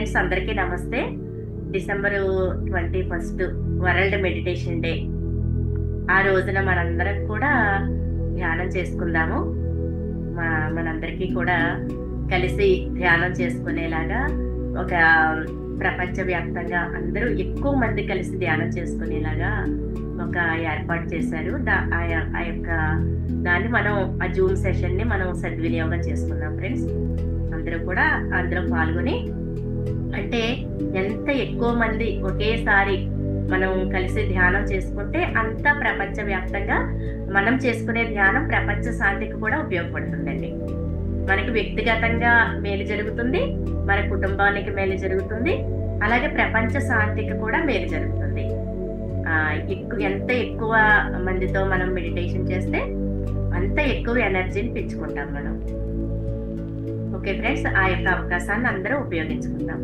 Friends, అందరికీ నమస్తే. December 21 world meditation day. ఆ రోజున మనందరం కూడా ధ్యానం చేసుకుందాము. మనందరికీ కూడా కలిసి ధ్యానం చేసుకునేలాగా ఒక ప్రపంచవ్యాప్తంగా అందరూ ఎక్కువ మంది కలిసి ధ్యానం చేసుకునేలాగా ఒక ఏర్పాటు చేశారు. ఆ యొక్క దాన్ని మనం ఆ జూమ్ సెషన్ ని మనం సద్వినియోగం చేసుకున్నాం ఫ్రెండ్స్. అందరూ కూడా అందులో పాల్గొని, అంటే ఎంత ఎక్కువ మంది ఒకేసారి మనం కలిసి ధ్యానం చేసుకుంటే అంత ప్రపంచవ్యాప్తంగా మనం చేసుకునే ధ్యానం ప్రపంచ శాంతికి కూడా ఉపయోగపడుతుందండి. మనకి వ్యక్తిగతంగా మేలు జరుగుతుంది, మన కుటుంబానికి మేలు జరుగుతుంది, అలాగే ప్రపంచ శాంతికి కూడా మేలు జరుగుతుంది. ఎంత ఎక్కువ మందితో మనం మెడిటేషన్ చేస్తే అంత ఎక్కువ ఎనర్జీని పెంచుకుంటాం మనం. ఓకే ఫ్రెండ్స్, ఆ యొక్క అవకాశాన్ని అందరూ ఉపయోగించుకుందాం.